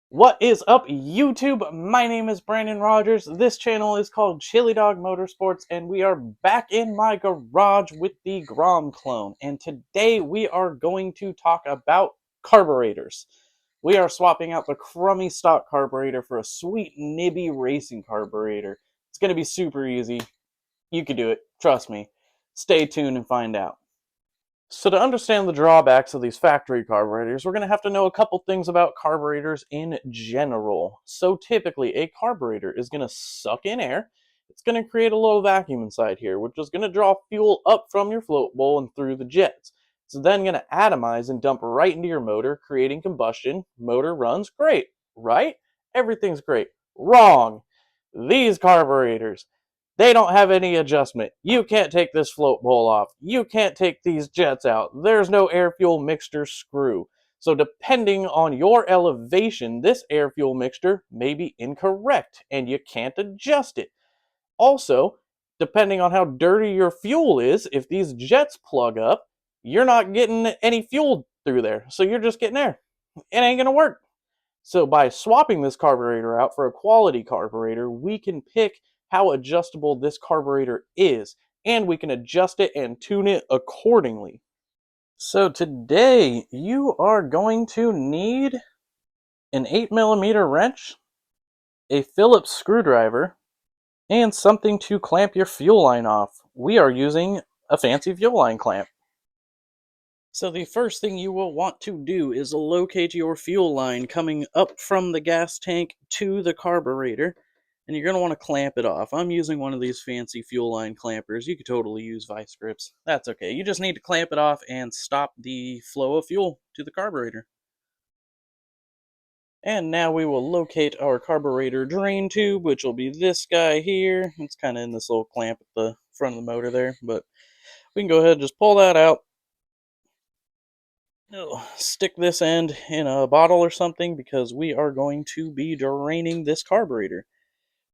What is up, YouTube? My name is Brandon Rogers. This channel is called Chili Dog Motorsports, and we are back in my garage with the Grom clone. And today we are going to talk about carburetors. We are swapping out the crummy stock carburetor for a sweet Nibbi Racing carburetor. It's going to be super easy. You can do it. Trust me. Stay tuned and find out. So to understand the drawbacks of these factory carburetors, we're going to have to know a couple things about carburetors in general. So typically, a carburetor is going to suck in air. It's going to create a little vacuum inside here, which is going to draw fuel up from your float bowl and through the jets. It's then going to atomize and dump right into your motor, creating combustion. Motor runs great, right? Everything's great. Wrong. These carburetors, they don't have any adjustment. You can't take this float bowl off. You can't take these jets out. There's no air-fuel mixture screw. So depending on your elevation, this air-fuel mixture may be incorrect, and you can't adjust it. Also, depending on how dirty your fuel is, if these jets plug up, you're not getting any fuel through there. So you're just getting air. It ain't going to work. So by swapping this carburetor out for a quality carburetor, we can pick how adjustable this carburetor is, and we can adjust it and tune it accordingly. So today you are going to need an 8mm wrench, a Phillips screwdriver, and something to clamp your fuel line off. We are using a fancy fuel line clamp. So the first thing you will want to do is locate your fuel line coming up from the gas tank to the carburetor, and you're going to want to clamp it off. I'm using one of these fancy fuel line clampers. You could totally use vice grips. That's okay. You just need to clamp it off and stop the flow of fuel to the carburetor. And now we will locate our carburetor drain tube, which will be this guy here. It's kind of in this little clamp at the front of the motor there, but we can go ahead and just pull that out. Stick this end in a bottle or something because we are going to be draining this carburetor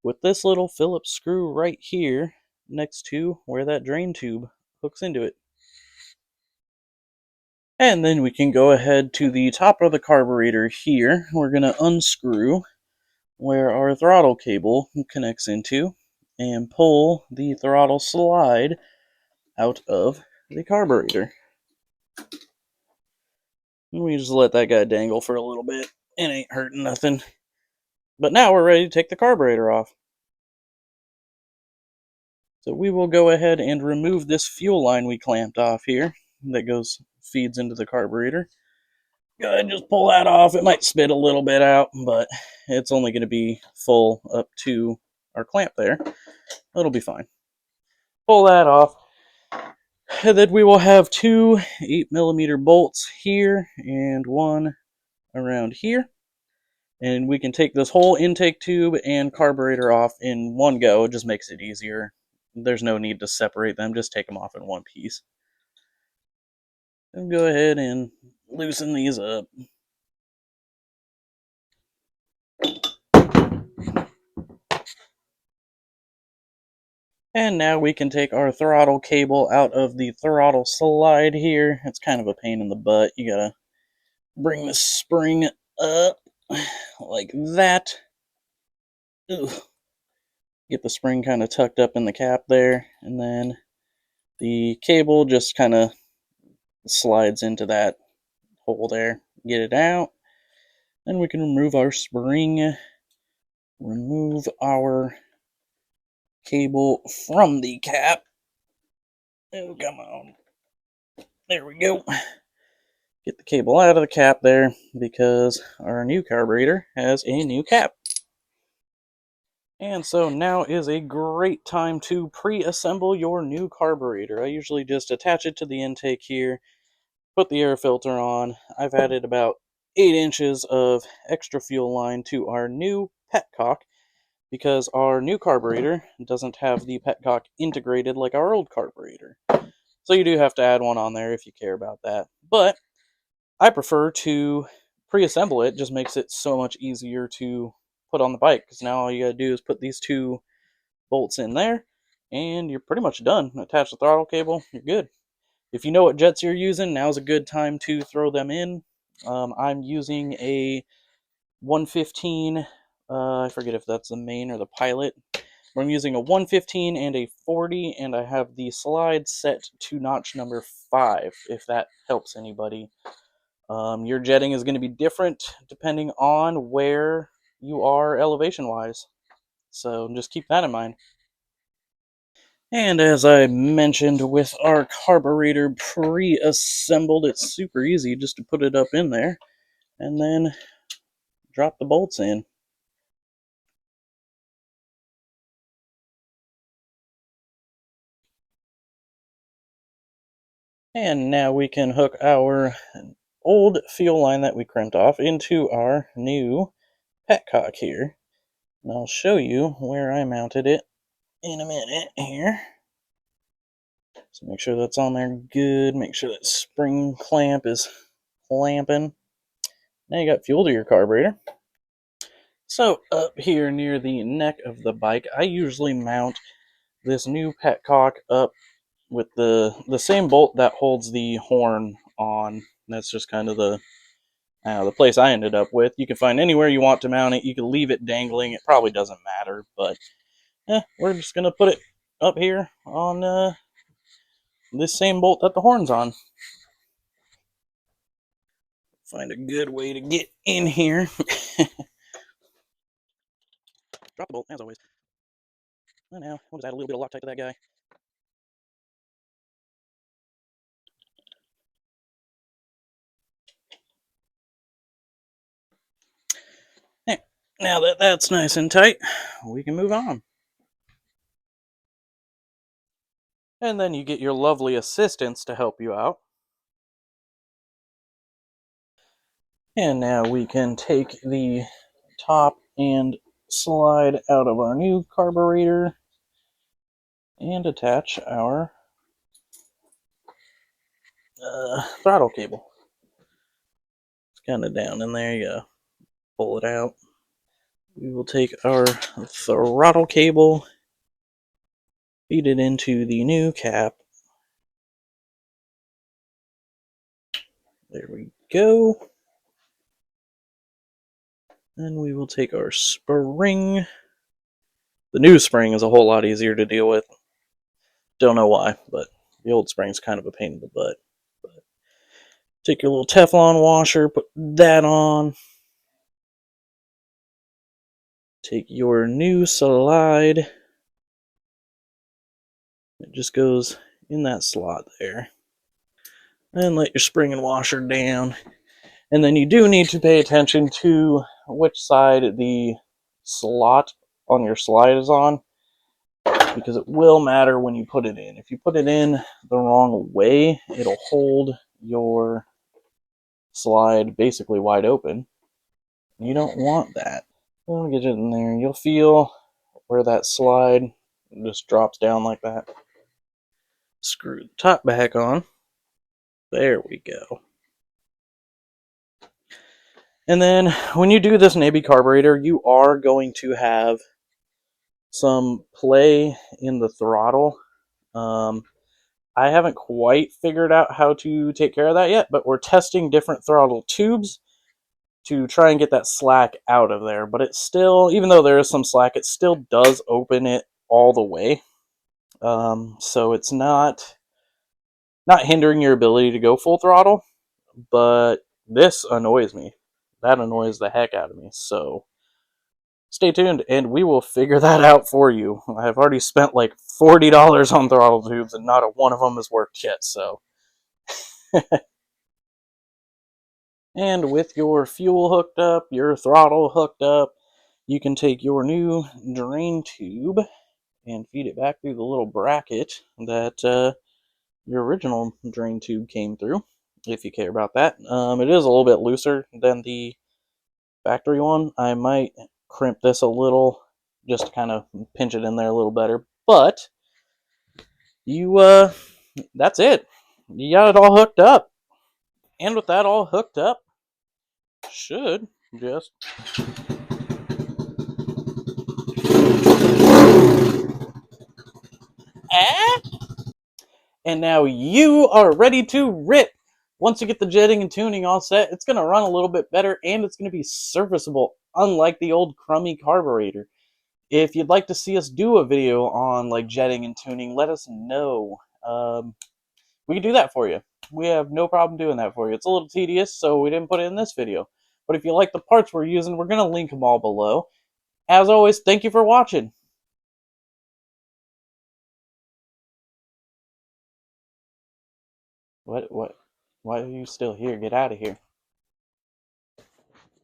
with this little Phillips screw right here next to where that drain tube hooks into it. And then we can go ahead to the top of the carburetor here. We're going to unscrew where our throttle cable connects into and pull the throttle slide out of the carburetor. We just let that guy dangle for a little bit. It ain't hurting nothing. But now we're ready to take the carburetor off. So we will go ahead and remove this fuel line we clamped off here that feeds into the carburetor. Go ahead and just pull that off. It might spit a little bit out, but it's only going to be full up to our clamp there. It'll be fine. Pull that off. And then we will have two 8mm bolts here and one around here. And we can take this whole intake tube and carburetor off in one go. It just makes it easier. There's no need to separate them. Just take them off in one piece. And go ahead and loosen these up. And now we can take our throttle cable out of the throttle slide here. It's kind of a pain in the butt. You gotta bring the spring up like that. Ugh. Get the spring kind of tucked up in the cap there, and then the cable just kind of slides into that hole there. Get it out. Then we can remove our spring, remove our cable from the cap. Oh, come on. There we go. Get the cable out of the cap there because our new carburetor has a new cap. And so now is a great time to pre-assemble your new carburetor. I usually just attach it to the intake here, put the air filter on. I've added about 8 inches of extra fuel line to our new petcock because our new carburetor doesn't have the petcock integrated like our old carburetor. So you do have to add one on there if you care about that. But I prefer to pre-assemble it. It just makes it so much easier to put on the bike because now all you gotta do is put these two bolts in there and you're pretty much done. Attach the throttle cable, you're good. If you know what jets you're using, now's a good time to throw them in. I'm using a 115. I forget if that's the main or the pilot. I'm using a 115 and a 40, and I have the slide set to notch number 5, if that helps anybody. Your jetting is going to be different depending on where you are elevation-wise. So just keep that in mind. And as I mentioned, with our carburetor pre-assembled, it's super easy just to put it up in there and then drop the bolts in. And now we can hook our old fuel line that we crimped off into our new petcock here. And I'll show you where I mounted it in a minute here. So make sure that's on there good. Make sure that spring clamp is clamping. Now you got fuel to your carburetor. So up here near the neck of the bike, I usually mount this new petcock up with the same bolt that holds the horn on. That's just kind of the place I ended up with. You can find anywhere you want to mount it. You can leave it dangling. It probably doesn't matter, but we're just going to put it up here on this same bolt that the horn's on. Find a good way to get in here. Drop the bolt, as always. And now, we'll just add a little bit of Loctite to that guy. There. Now that that's nice and tight, we can move on. And then you get your lovely assistants to help you out. And now we can take the top and slide out of our new carburetor and attach our throttle cable. It's kind of down in there. You gotta pull it out. We will take our throttle cable, feed it into the new cap. There we go. Then we will take our spring. The new spring is a whole lot easier to deal with. Don't know why, but the old spring's kind of a pain in the butt. But take your little Teflon washer, put that on. Take your new slide. It just goes in that slot there. And let your spring and washer down. And then you do need to pay attention to which side the slot on your slide is on, because it will matter when you put it in. If you put it in the wrong way, it'll hold your slide basically wide open. You don't want that. We'll get it in there. You'll feel where that slide just drops down like that. Screw the top back on. There we go. And then when you do this Nibbi carburetor, you are going to have some play in the throttle. I haven't quite figured out how to take care of that yet, but we're testing different throttle tubes to try and get that slack out of there. But it still, even though there is some slack, it still does open it all the way. So it's not hindering your ability to go full throttle, but this annoys me. That annoys the heck out of me. So stay tuned, and we will figure that out for you. I've already spent like $40 on throttle tubes, and not a one of them has worked yet, so. And with your fuel hooked up, your throttle hooked up, you can take your new drain tube and feed it back through the little bracket that your original drain tube came through, if you care about that. It is a little bit looser than the factory one. I might crimp this a little just to kind of pinch it in there a little better, but you that's it. You got it all hooked up. And with that all hooked up, should just and now you are ready to rip. Once you get the jetting and tuning all set, it's going to run a little bit better and it's going to be serviceable, unlike the old crummy carburetor. If you'd like to see us do a video on like jetting and tuning, let us know. We can do that for you. We have no problem doing that for you. It's a little tedious, so we didn't put it in this video. But if you like the parts we're using, we're going to link them all below. As always, thank you for watching. What? Why are you still here? Get out of here.